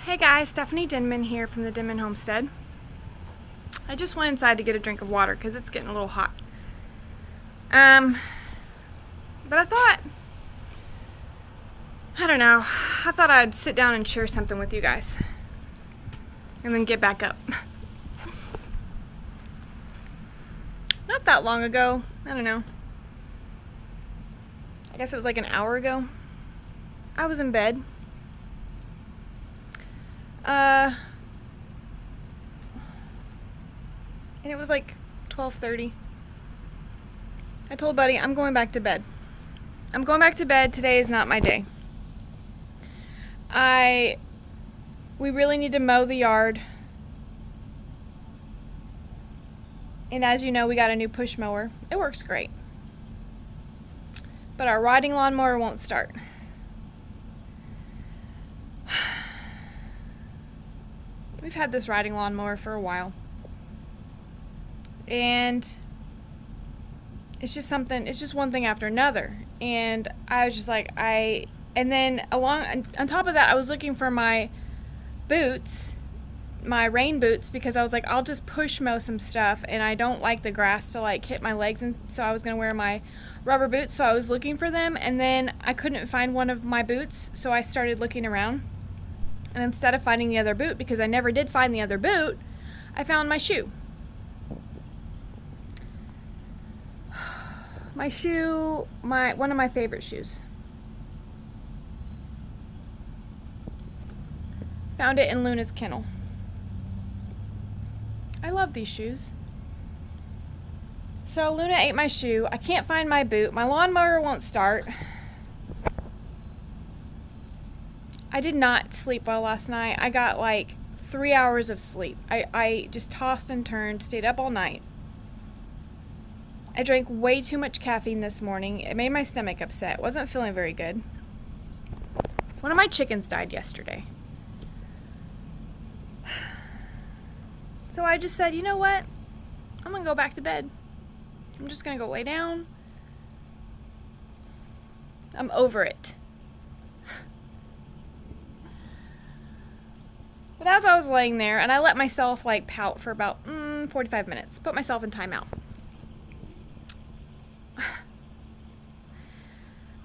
Hey guys, Stephanie Denman here from the Denman Homestead. I just went inside to get a drink of water because it's getting a little hot. But I don't know, I thought I'd sit down and share something with you guys and then get back up. Not that long ago, I don't know, I guess it was like an hour ago, I was in bed. And it was like 12:30. I told Buddy, I'm going back to bed. I'm going back to bed. Today is not my day. We really need to mow the yard. And as you know, we got a new push mower. It works great. But our riding lawnmower won't start. We've had this riding lawnmower for a while. And it's just one thing after another. And I was just like, and then on top of that, I was looking for my boots, my rain boots, because I was like, I'll just push mow some stuff, and I don't like the grass to like hit my legs, and so I was gonna wear my rubber boots, so I was looking for them, and then I couldn't find one of my boots, so I started looking around. And instead of finding the other boot, because I never did find the other boot, I found my shoe. My shoe, one of my favorite shoes. Found it in Luna's kennel. I love these shoes. So Luna ate my shoe. I can't find my boot. My lawnmower won't start. I did not sleep well last night. I got like 3 hours of sleep. I just tossed and turned, stayed up all night. I drank way too much caffeine this morning. It made my stomach upset. Wasn't feeling very good. One of my chickens died yesterday. So I just said, you know what? I'm gonna go back to bed. I'm just gonna go lay down. I'm over it. But as I was laying there, and I let myself like pout for about 45 minutes, put myself in timeout.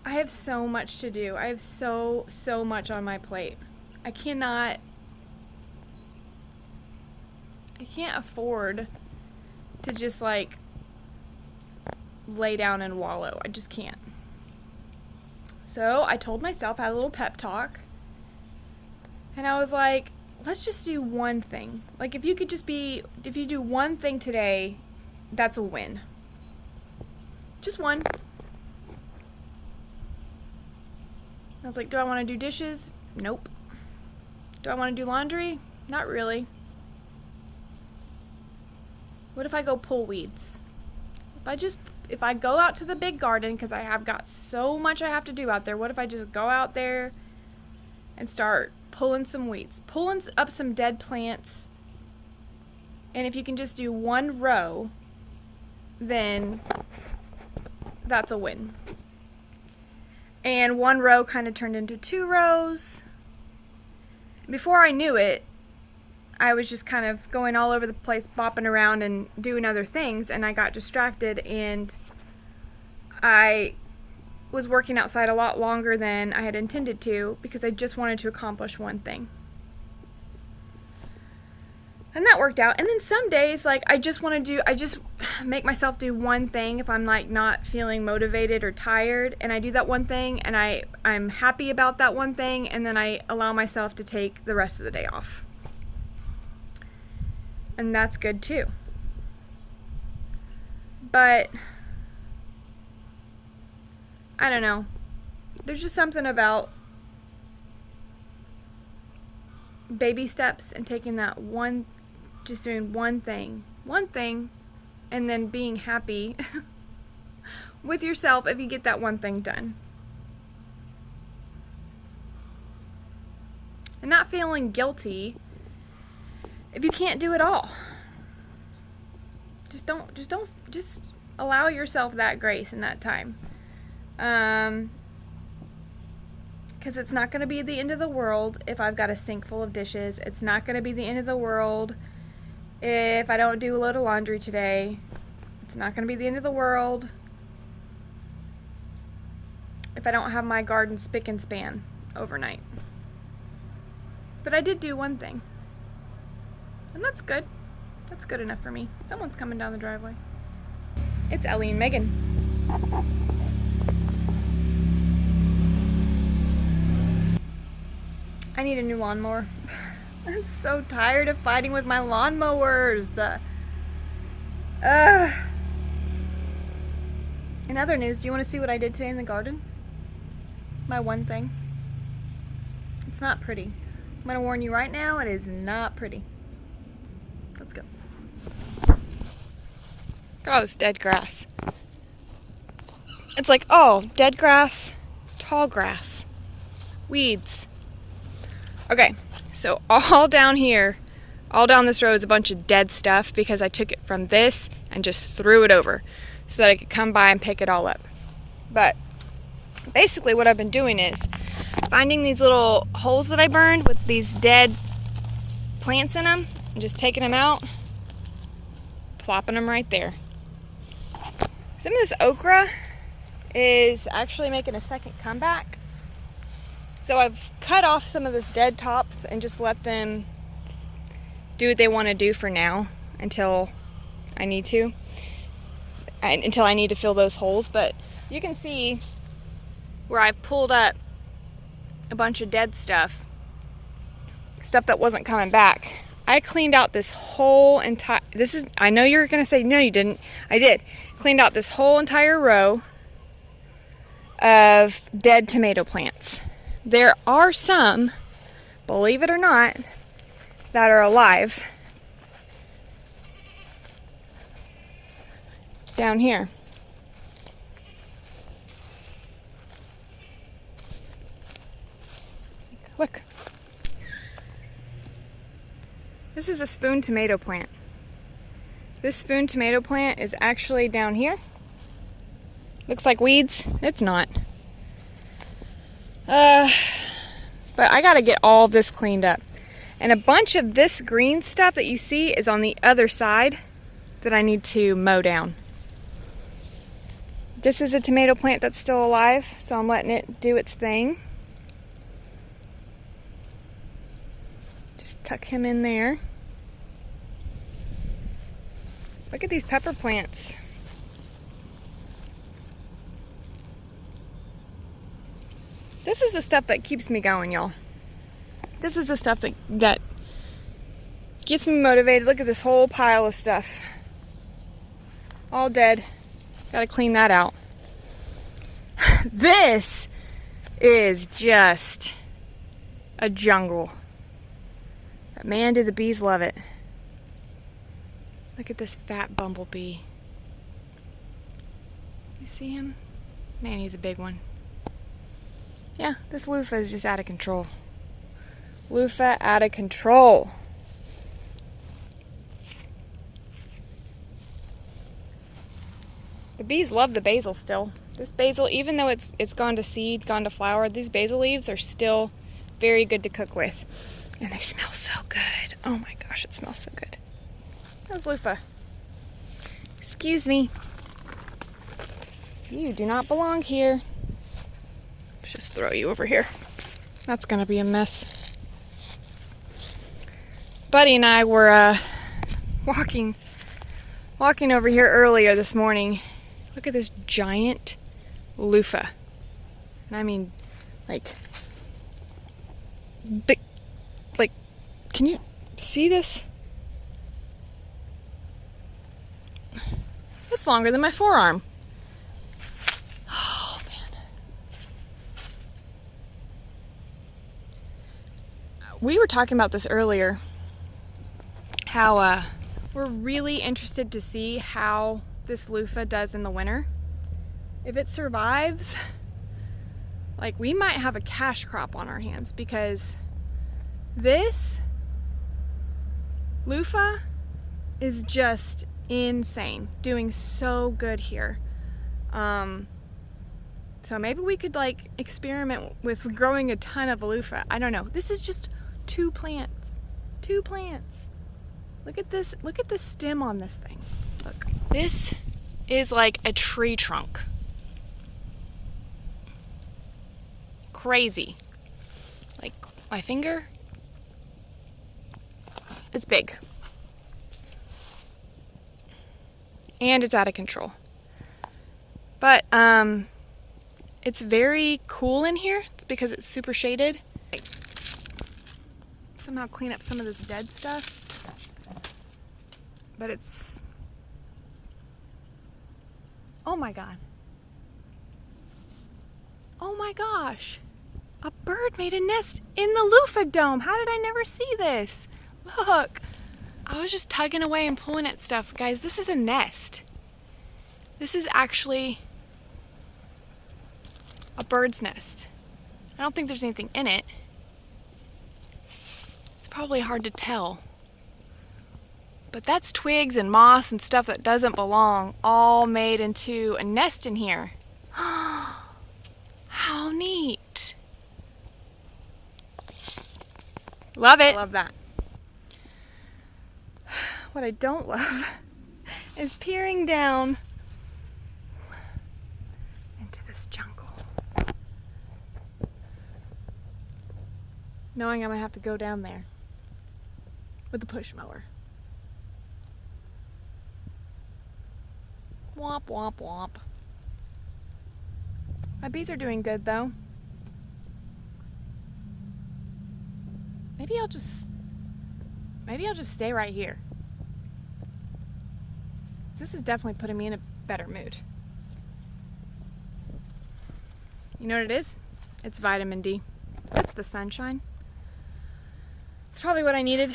I have so much to do. I have so much on my plate. I can't afford to just like lay down and wallow. I just can't. So I told myself, I had a little pep talk, and I was like, let's just do one thing. Like if you do one thing today, that's a win. Just one. I was like, do I want to do dishes? Nope. Do I want to do laundry? Not really. What if I go pull weeds? If I go out to the big garden, because I have got so much I have to do out there, what if I just go out there and start pulling some weeds, pulling up some dead plants, and if you can just do one row, then that's a win. And one row kind of turned into 2 rows. Before I knew it, I was just kind of going all over the place, bopping around and doing other things, and I got distracted, and I was working outside a lot longer than I had intended to because I just wanted to accomplish one thing. And that worked out. And then some days, like, I just make myself do one thing if I'm like not feeling motivated or tired, and I do that one thing, and I'm happy about that one thing, and then I allow myself to take the rest of the day off. And that's good too. But I don't know. There's just something about baby steps and taking that one, just doing one thing, and then being happy with yourself if you get that one thing done. And not feeling guilty if you can't do it all. Just allow yourself that grace and that time. because it's not going to be the end of the world if I've got a sink full of dishes. It's not going to be the end of the world if I don't do a load of laundry today. It's not going to be the end of the world if I don't have my garden spick and span overnight. But I did do one thing, and that's good. That's good enough for me. Someone's coming down the driveway. It's Ellie and Megan. I need a new lawnmower. I'm so tired of fighting with my lawnmowers. In other news, do you want to see what I did today in the garden? My one thing. It's not pretty. I'm going to warn you right now, it is not pretty. Let's go. Oh, it's dead grass. It's like, oh, dead grass, tall grass, weeds. Okay, so all down here, all down this row is a bunch of dead stuff because I took it from this and just threw it over so that I could come by and pick it all up. But basically what I've been doing is finding these little holes that I burned with these dead plants in them and just taking them out, plopping them right there. Some of this okra is actually making a second comeback. So I've cut off some of this dead tops and just let them do what they want to do for now until I need to. Until I need to fill those holes. But you can see where I've pulled up a bunch of dead stuff that wasn't coming back. I cleaned out this whole entire, I know you're going to say, no you didn't. I did. Cleaned out this whole entire row of dead tomato plants. There are some, believe it or not, that are alive down here. Look. This is a spoon tomato plant. This spoon tomato plant is actually down here. Looks like weeds. It's not. But I gotta get all this cleaned up. And a bunch of this green stuff that you see is on the other side that I need to mow down. This is a tomato plant that's still alive, so I'm letting it do its thing. Just tuck him in there. Look at these pepper plants. This is the stuff that keeps me going, y'all. This is the stuff that gets me motivated. Look at this whole pile of stuff. All dead. Gotta clean that out. This is just a jungle. But man, do the bees love it. Look at this fat bumblebee. You see him? Man, he's a big one. Yeah, this loofah is just out of control. Loofah out of control. The bees love the basil still. This basil, even though it's gone to seed, gone to flower, these basil leaves are still very good to cook with. And they smell so good. Oh my gosh, it smells so good. How's loofah? Excuse me. You do not belong here. Let's just throw you over here. That's gonna be a mess. Buddy and I were walking over here earlier this morning. Look at this giant loofah. And I mean, like, big, like, can you see this? It's longer than my forearm. Oh, man. We were talking about this earlier. How we're really interested to see how this loofah does in the winter. If it survives, like, we might have a cash crop on our hands, because this loofah is just insane, doing so good here. So maybe we could like experiment with growing a ton of loofah. I don't know. This is just 2 plants. 2 plants. Look at this. Look at the stem on this thing. Look. This is like a tree trunk. Crazy. Like my finger. It's big. And it's out of control. But it's very cool in here. It's because it's super shaded. Somehow clean up some of this dead stuff. But it's, oh my God. Oh my gosh. A bird made a nest in the loofah dome. How did I never see this? Look. I was just tugging away and pulling at stuff. Guys, this is a nest. This is actually a bird's nest. I don't think there's anything in it. It's probably hard to tell. But that's twigs and moss and stuff that doesn't belong, all made into a nest in here. How neat. Love it. I love that. What I don't love is peering down into this jungle. Knowing I'm gonna have to go down there with the push mower. Womp, womp, womp. My bees are doing good though. Maybe I'll just stay right here. This is definitely putting me in a better mood. You know what it is? It's vitamin D. It's the sunshine. It's probably what I needed.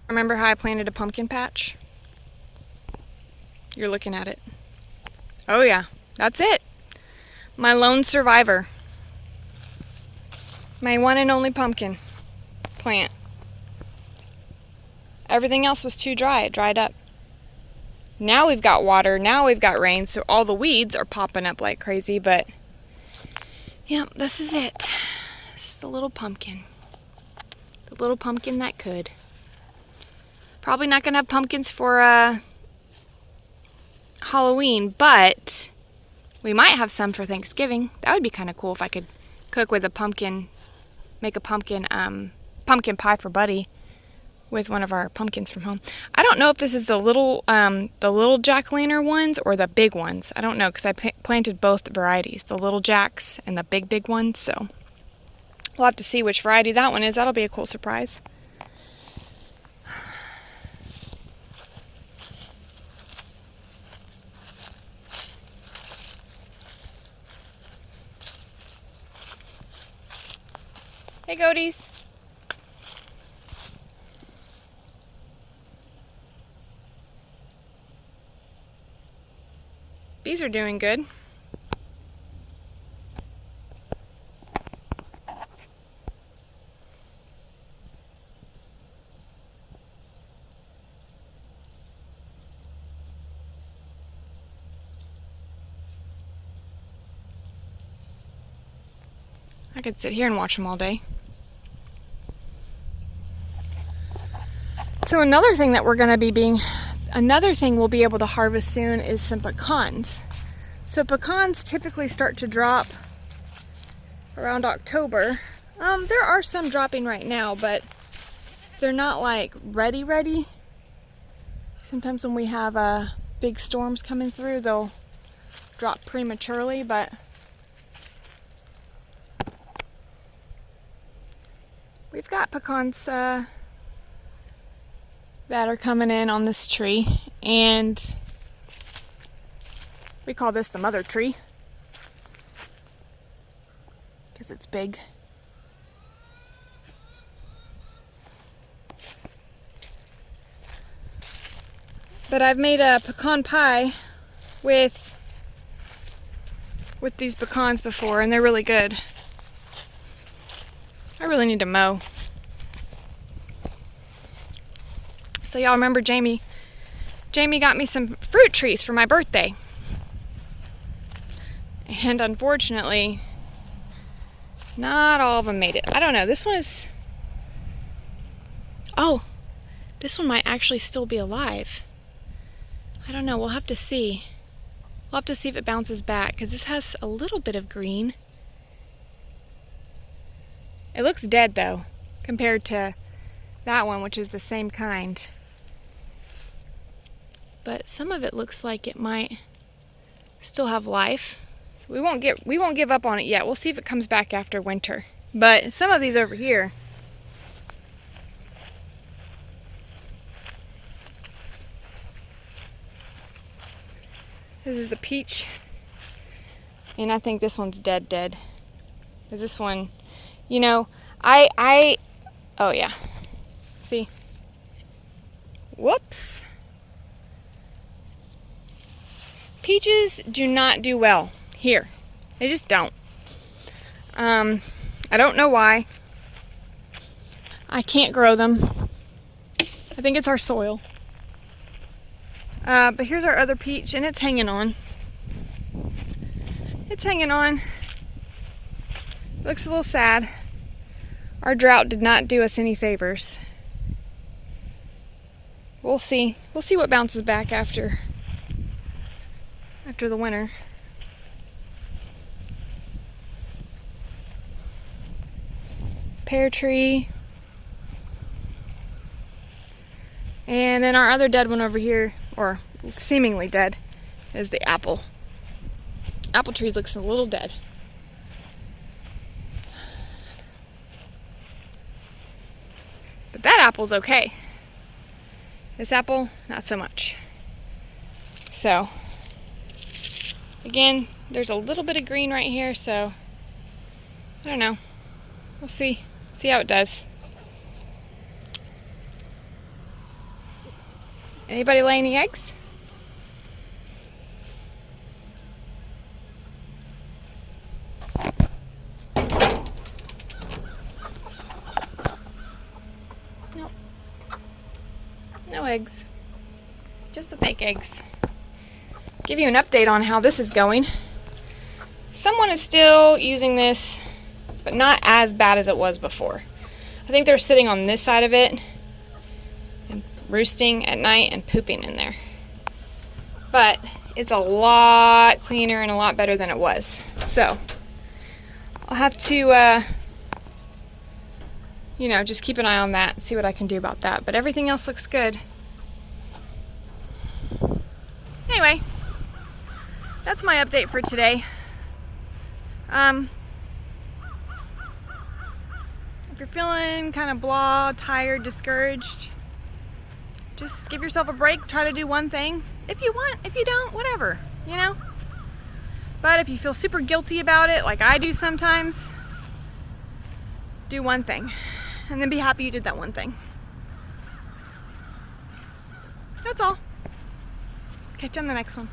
Remember how I planted a pumpkin patch? You're looking at it. Oh yeah, that's it. My lone survivor. My one and only pumpkin plant. Everything else was too dry. It dried up. Now we've got water. Now we've got rain. So all the weeds are popping up like crazy. But yeah, this is it. This is the little pumpkin. The little pumpkin that could. Probably not going to have pumpkins for Halloween. But we might have some for Thanksgiving. That would be kind of cool if I could cook with a pumpkin. Make a pumpkin pie for Buddy with one of our pumpkins from home. I don't know if this is the little jack-o'-lantern ones or the big ones. I don't know because I planted both varieties, the little jacks and the big ones. So we'll have to see which variety that one is. That'll be a cool surprise. Hey, goaties. Bees are doing good. I could sit here and watch them all day. So another thing that we're going to be another thing we'll be able to harvest soon is some pecans. So pecans typically start to drop around October. There are some dropping right now, but they're not like ready. Sometimes when we have big storms coming through, they'll drop prematurely, but we've got pecans that are coming in on this tree, and we call this the mother tree because it's big. But I've made a pecan pie with these pecans before, and they're really good. I really need to mow. So y'all remember Jamie Jamie got me some fruit trees for my birthday. And unfortunately, not all of them made it. I don't know. This one is... Oh, this one might actually still be alive. I don't know. We'll have to see. We'll have to see if it bounces back, because this has a little bit of green. It looks dead, though, compared to that one, which is the same kind. But some of it looks like it might still have life. So we won't give up on it yet. We'll see if it comes back after winter. But some of these over here, this is the peach, and I think this one's dead. Is this one, you know, oh yeah, see, whoops. Peaches do not do well here. They just don't. I don't know why. I can't grow them. I think it's our soil. But here's our other peach, and it's hanging on. It's hanging on. Looks a little sad. Our drought did not do us any favors. We'll see. We'll see what bounces back after the winter. Pear tree. And then our other dead one over here, or seemingly dead, is the apple. Apple tree looks a little dead. But that apple's okay. This apple, not so much. So, again, there's a little bit of green right here, so I don't know. We'll see how it does. Anybody lay any eggs? Nope. No eggs. Just the fake eggs. Give you an update on how this is going. Someone is still using this, but not as bad as it was before. I think they're sitting on this side of it and roosting at night and pooping in there. But it's a lot cleaner and a lot better than it was. So I'll have to, just keep an eye on that and see what I can do about that. But everything else looks good. Anyway, that's my update for today. If you're feeling kind of blah, tired, discouraged, just give yourself a break. Try to do one thing. If you want, if you don't, whatever, But if you feel super guilty about it, like I do sometimes, do one thing. And then be happy you did that one thing. That's all. Catch you on the next one.